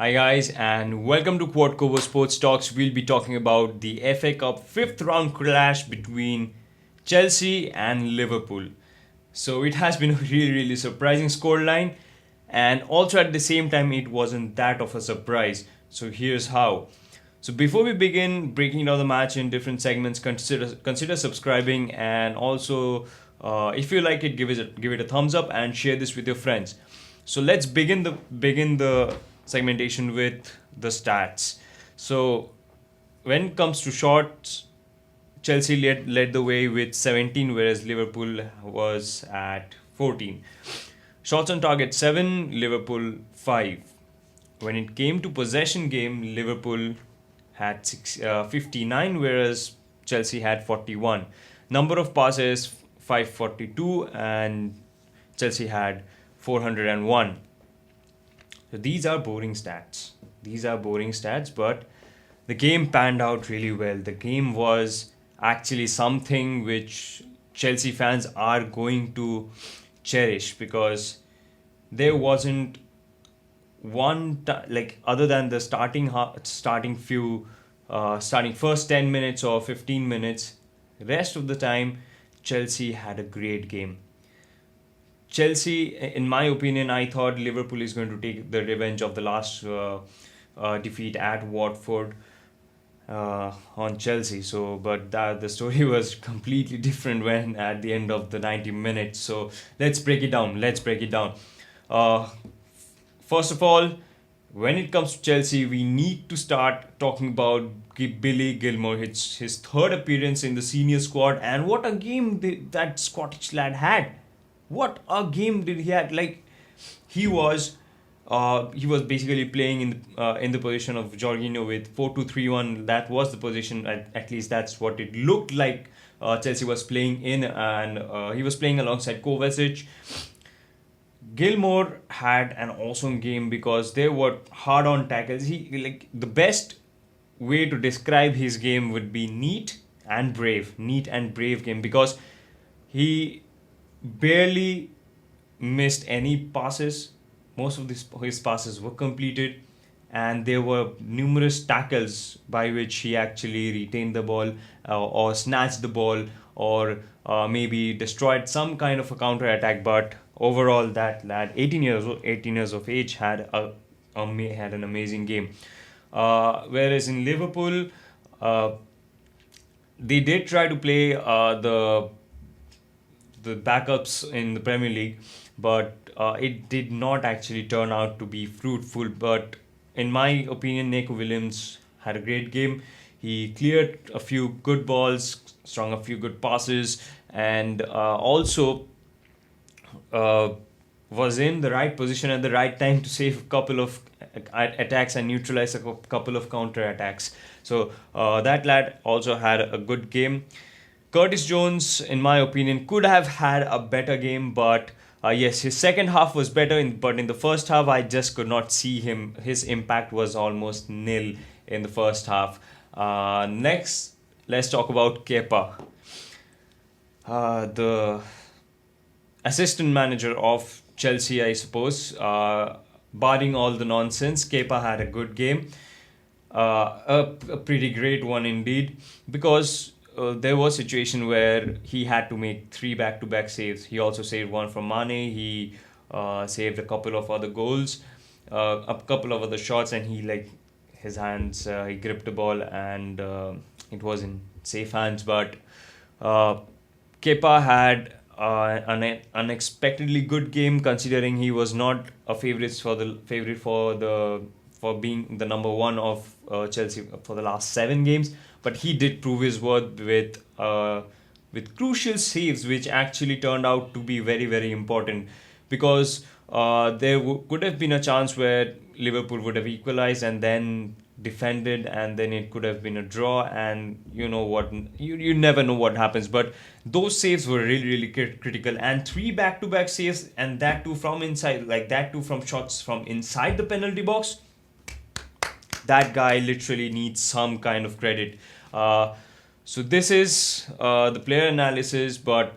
Hi guys, and welcome to Quad Cover Sports Talks. We'll be talking about the FA Cup fifth round clash between Chelsea and Liverpool. So it has been a really surprising scoreline, and also at the same time it wasn't that of a surprise. So here's how. So before we begin breaking down the match in different segments, consider subscribing, and also if you like it, give it a thumbs up and share this with your friends. So let's begin the segmentation with the stats. So when it comes to shots, Chelsea led the way with 17, whereas Liverpool was at 14. Shots on target 7, Liverpool 5. When it came to possession game, Liverpool had 59, whereas Chelsea had 41. Number of passes 542, and Chelsea had 401. So these are boring stats. These are boring stats, but the game panned out really well. The game was actually something which Chelsea fans are going to cherish because there wasn't like other than the starting first 10 minutes or 15 minutes, rest of the time Chelsea had a great game. Chelsea, in my opinion, I thought Liverpool is going to take the revenge of the last defeat at Watford on Chelsea. So, but the story was completely different when at the end of the 90 minutes. So let's break it down. Uh, First of all, when it comes to Chelsea, we need to start talking about Billy Gilmore. It's his third appearance in the senior squad, and what a game that Scottish lad had! What a game did he had! Like he was, he was basically playing in the position of Jorginho with 4-2-3-1. That was the position. At least that's what it looked like. Chelsea was playing in, and he was playing alongside Kovacic. Gilmore had an awesome game because they were hard on tackles. He like the best way to describe his game would be neat and brave game because he barely missed any passes. Most of his passes were completed, and there were numerous tackles by which he actually retained the ball or snatched the ball or maybe destroyed some kind of a counter attack. But overall, that lad, 18 years of age, had an amazing game. Whereas in Liverpool, uh, they did try to play the backups in the Premier League, but it did not actually turn out to be fruitful. But in my opinion, Neco Williams had a great game. He cleared a few good balls, strung a few good passes, and also uh, was in the right position at the right time to save a couple of attacks and neutralize a couple of counter attacks. So that lad also had a good game. Curtis Jones, in my opinion, could have had a better game, but yes, his second half was better. But in the first half, I just could not see him. His impact was almost nil in the first half. Next, let's talk about Kepa, the assistant manager of Chelsea, I suppose. Barring all the nonsense, Kepa had a good game, a pretty great one indeed, because there was a situation where he had to make three back-to-back saves. He also saved one from Mane. He saved a couple of other goals, a couple of other shots, and his hands. He gripped the ball, and it was in safe hands. But uh, Kepa had an unexpectedly good game, considering he was not a favorite for being the number one of Chelsea for the last 7 games. But he did prove his worth with crucial saves, which actually turned out to be very important because there could have been a chance where Liverpool would have equalized and then defended, and then it could have been a draw, and you know what, you never know what happens. But those saves were really critical, and three back-to-back saves, and that too from inside, like that too from shots from inside the penalty box. That guy literally needs some kind of credit. So this is the player analysis, but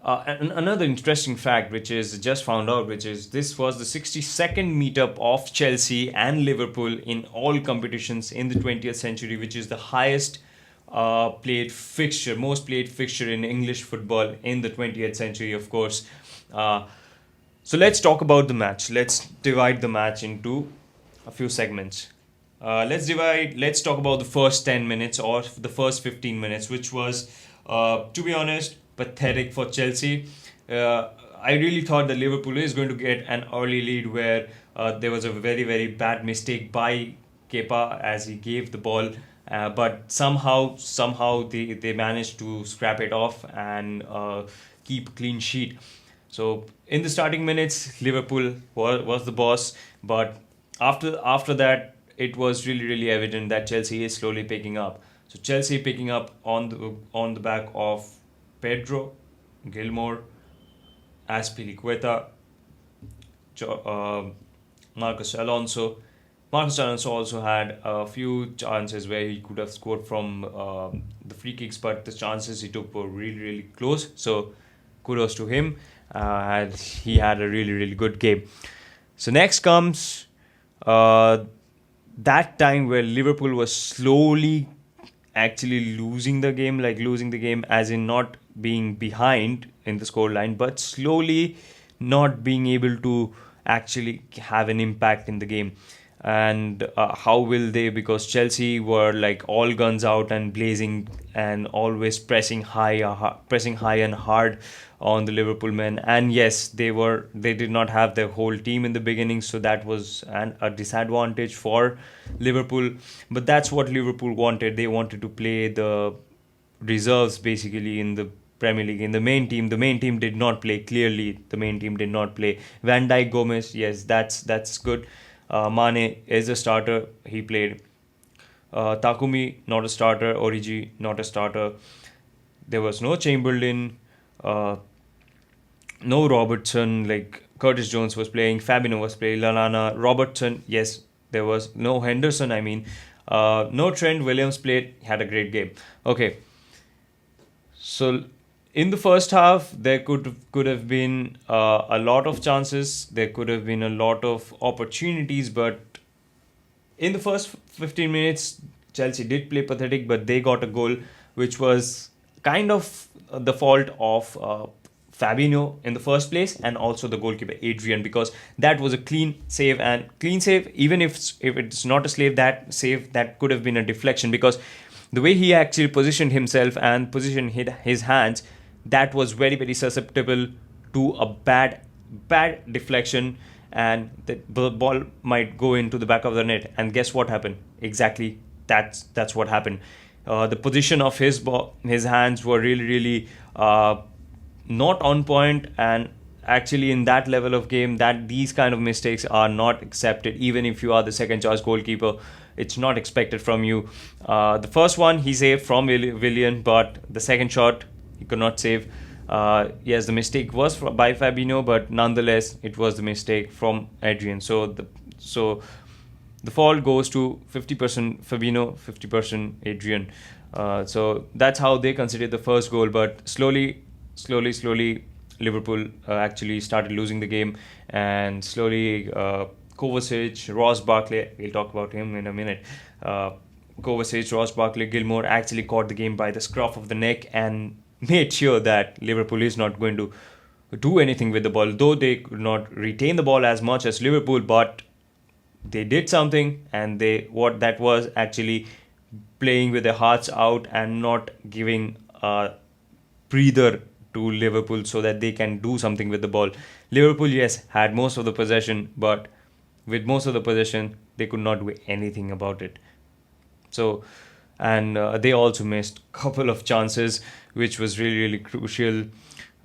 Another interesting fact, which is just found out, which is this was the 62nd meetup of Chelsea and Liverpool in all competitions in the 20th century, which is the highest played fixture, most played fixture in English football in the 20th century, of course. Uh, so let's talk about the match. Let's divide the match into a few segments. Let's talk about the first 10 minutes or the first 15 minutes, which was, to be honest, pathetic for Chelsea. I really thought that Liverpool is going to get an early lead where there was a very, very bad mistake by Kepa as he gave the ball. But somehow they managed to scrap it off and keep a clean sheet. So in the starting minutes, Liverpool was the boss, but after that, it was really really evident that Chelsea is slowly picking up. So Chelsea picking up on the back of Pedro, Gilmore, Aspilicueta, Marcus Alonso. Marcus Alonso also had a few chances where he could have scored from the free kicks, but the chances he took were really, really close. So kudos to him. He had a really, really good game. So next comes that time where Liverpool was slowly actually losing the game as in not being behind in the scoreline, but slowly not being able to actually have an impact in the game. And how will they? Because Chelsea were like all guns out and blazing and always pressing high and hard on the Liverpool men. And yes, they did not have their whole team in the beginning, so that was a disadvantage for Liverpool. But that's what Liverpool wanted. They wanted to play the reserves basically in the Premier League. In the main team did not play. Clearly, the main team did not play. Van Dijk, Gomez, yes, that's good. Mane is a starter. He played. Takumi, not a starter. Origi, not a starter. There was no Chamberlain, no Robertson. Like Curtis Jones was playing. Fabinho was playing. Lallana, Robertson. Yes, there was no Henderson. I mean, no Trent. Williams played. Had a great game. Okay, so in the first half, there could have been a lot of chances. There could have been a lot of opportunities, but in the first 15 minutes, Chelsea did play pathetic, but they got a goal, which was kind of the fault of Fabinho in the first place, and also the goalkeeper Adrian, because that was a clean save. Even if it's not a save that could have been a deflection, because the way he actually positioned himself and positioned his hands, that was very very susceptible to a bad deflection, and the ball might go into the back of the net. And guess what happened? Exactly, that's what happened. The position of his hands were really really not on point, and actually in that level of game, that these kind of mistakes are not accepted. Even if you are the second choice goalkeeper, it's not expected from you. The first one he saved from Willian, but the second shot he could not save. Yes, the mistake was by Fabinho, but nonetheless, it was the mistake from Adrian. So the fault goes to 50% Fabinho, 50% Adrian. So that's how they considered the first goal. But slowly, Liverpool actually started losing the game, and slowly Kovacic, Ross Barkley, we'll talk about him in a minute. Kovacic, Ross Barkley, Gilmore actually caught the game by the scruff of the neck and made sure that Liverpool is not going to do anything with the ball. Though they could not retain the ball as much as Liverpool, but they did something, and what that was actually playing with their hearts out and not giving a breather to Liverpool so that they can do something with the ball. Liverpool, yes, had most of the possession, but with most of the possession, they could not do anything about it. So, and they also missed a couple of chances, which was really, really crucial.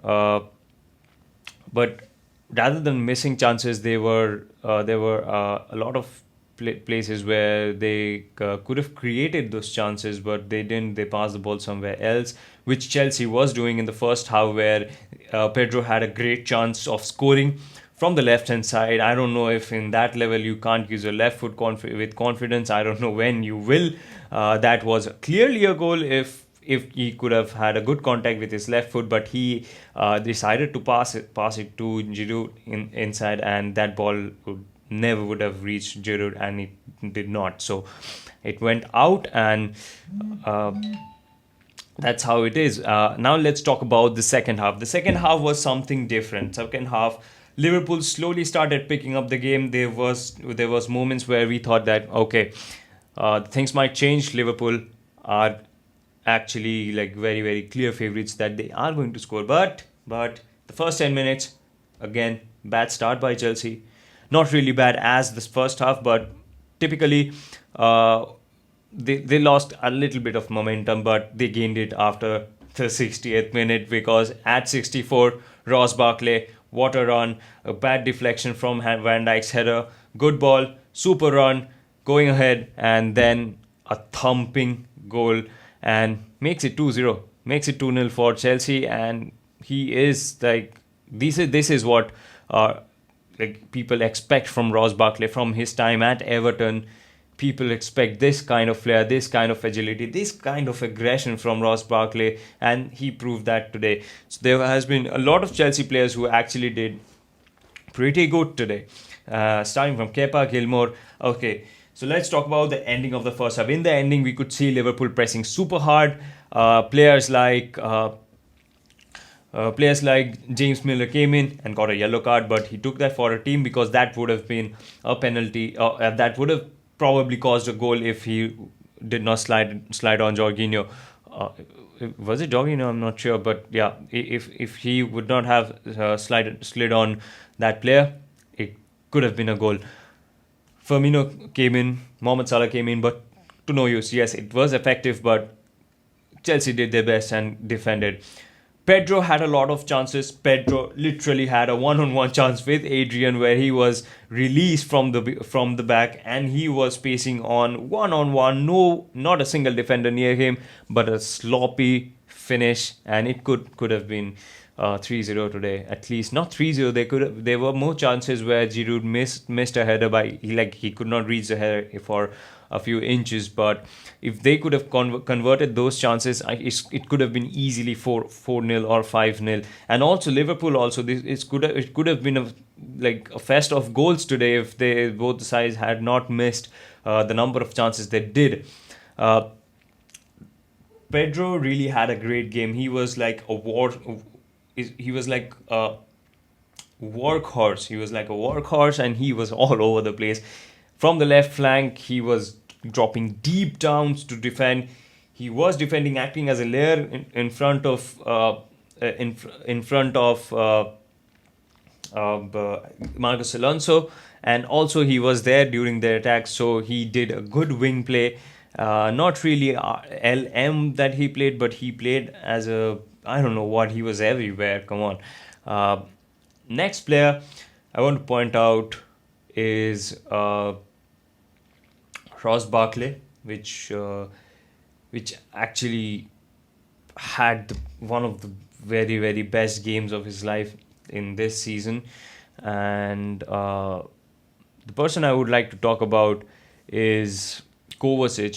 But rather than missing chances, there were a lot of places where they could have created those chances, but they didn't. They passed the ball somewhere else, which Chelsea was doing in the first half, where Pedro had a great chance of scoring from the left hand side. I don't know if in that level you can't use your left foot with confidence. I don't know when you will. That was clearly a goal. if he could have had a good contact with his left foot, but he decided to pass it to Giroud inside, and that ball never would have reached Giroud, and it did not. So it went out, and uh, that's how it is. Now let's talk about the second half. The second half was something different. Second half, Liverpool slowly started picking up the game. There was moments where we thought that okay, things might change. Liverpool are actually like very very clear favorites that they are going to score. But the first 10 minutes, again, bad start by Chelsea. Not really bad as this first half, but typically. They lost a little bit of momentum, but they gained it after the 60th minute, because at 64, Ross Barkley, what a run, a bad deflection from Van Dijk's header, good ball, super run, going ahead, and then a thumping goal, and makes it 2-0, makes it 2-0 for Chelsea. And he is like, this is what like people expect from Ross Barkley from his time at Everton. People expect this kind of flair, this kind of agility, this kind of aggression from Ross Barkley, and he proved that today. So there has been a lot of Chelsea players who actually did pretty good today, starting from Kepa, Gilmore. Okay, so let's talk about the ending of the first half. In the ending, we could see Liverpool pressing super hard. Players like James Miller came in and got a yellow card, but he took that for a team, because that would have been a penalty. That would have probably caused a goal if he did not slide on Jorginho. Was it Jorginho? I'm not sure, but yeah, if he would not have slid on that player, it could have been a goal. Firmino came in, Mohamed Salah came in, but to no use. Yes, it was effective, but Chelsea did their best and defended. Pedro had a lot of chances. Pedro literally had a one-on-one chance with Adrian, where he was released from the back, and he was pacing on one-on-one. No, not a single defender near him, but a sloppy finish, and it could have been 3-0 today. At least not 3-0. There were more chances where Giroud missed a header by he could not reach the header for a few inches, but if they could have converted those chances, it could have been easily 4-0 or 5-0. And also Liverpool, also it could have been a fest of goals today if both sides had not missed the number of chances they did. Pedro really had a great game. He was like a he was like a workhorse. He was like a workhorse, and he was all over the place. From the left flank, he was dropping deep downs to defend. He was defending, acting as a layer in front of Marcos Alonso, and also he was there during the attack. So he did a good wing play. Not really LM that he played, but he played as a, I don't know what, he was everywhere. Come on. Next player I want to point out is Ross Barkley, which actually had one of the very very best games of his life in this season. And the person I would like to talk about is Kovacic.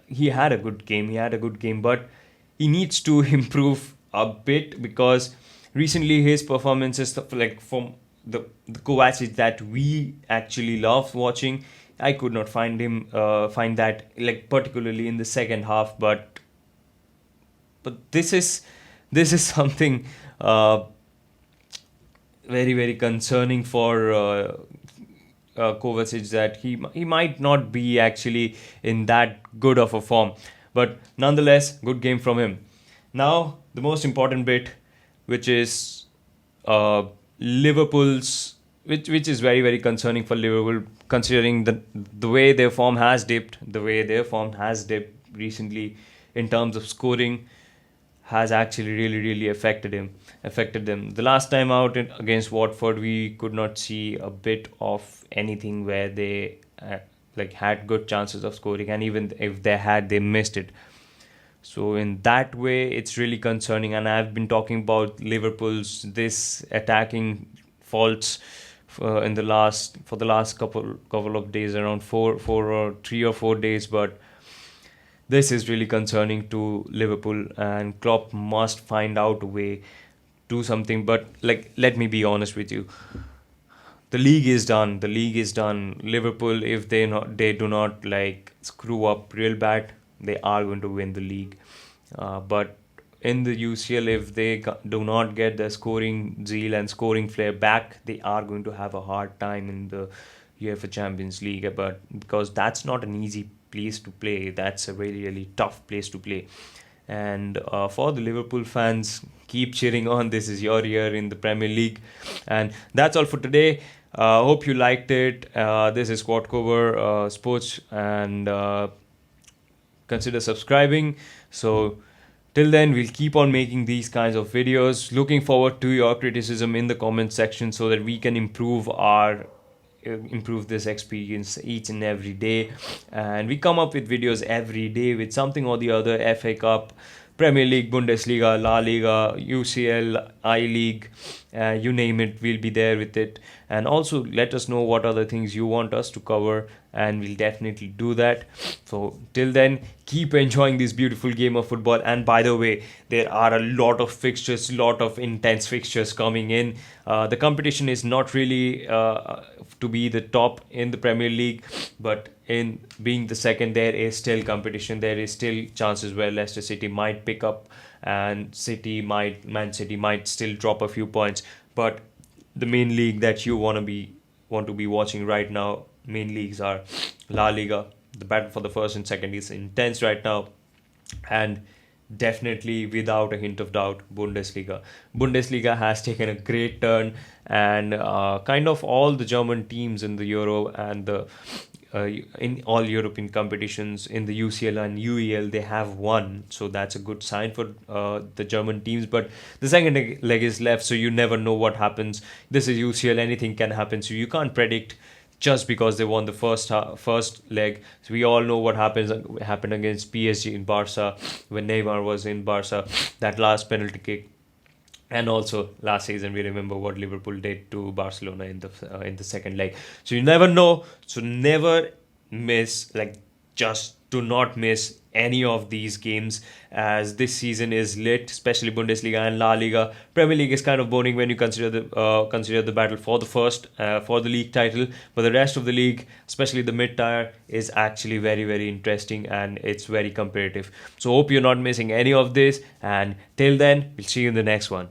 He had a good game. He had a good game, but he needs to improve a bit, because recently his performances, like from the Kovacic that we actually love watching, I could not find that like particularly in the second half. But this is something very very concerning for Kovacic, that he might not be actually in that good of a form. But nonetheless, good game from him. Now the most important bit, which is Liverpool's, which is very very concerning for Liverpool, considering the way their form has dipped, recently in terms of scoring, has actually really really affected them. The last time out against Watford, we could not see a bit of anything where they had good chances of scoring, and even if they had, they missed it. So in that way, it's really concerning. And I've been talking about Liverpool's this attacking faults for the last couple of days, around 3 or 4 days. But This is really concerning to Liverpool, and Klopp must find out a way, do something. But like, let me be honest with you, the league is done. The league is done. Liverpool, if they do not like screw up real bad, they are going to win the league. But in the UCL, if they do not get the scoring zeal and scoring flair back, they are going to have a hard time in the UEFA Champions League. But because that's not an easy place to play, that's a really really tough place to play. And for the Liverpool fans, keep cheering on. This is your year in the Premier League. And that's all for today. Hope you liked it. This is Quad Cover Sports, and consider subscribing. So, till then, we'll keep on making these kinds of videos. Looking forward to your criticism in the comment section so that we can improve this experience each and every day. And we come up with videos every day with something or the other: FA Cup, Premier League, Bundesliga, La Liga, UCL, I League, you name it, we'll be there with it. And also let us know what other things you want us to cover, and we'll definitely do that. So till then, keep enjoying this beautiful game of football. And by the way, there are a lot of fixtures, lot of intense fixtures coming in. The competition is not really to be the top in the Premier League, but in being the second, there is still competition. There is still chances where Leicester City might pick up, and Man City might still drop a few points. But the main league that you want to be watching right now, main leagues are La Liga. The battle for the first and second is intense right now, and definitely without a hint of doubt, Bundesliga has taken a great turn, and kind of all the German teams in the Euro and the in all European competitions in the UCL and UEL, they have won. So that's a good sign for the German teams. But the second leg is left, so you never know what happens. This is UCL; anything can happen. So you can't predict just because they won the first leg. So we all know what happened against PSG in Barca when Neymar was in Barca. That last penalty kick. And also last season, we remember what Liverpool did to Barcelona in the second leg. So you never know. So never miss, like, just do not miss any of these games, as this season is lit, especially Bundesliga and La Liga. Premier League is kind of boring when you consider the battle for the first for the league title, but the rest of the league, especially the mid tier, is actually very very interesting, and it's very competitive. So hope you're not missing any of this, and till then, we'll see you in the next one.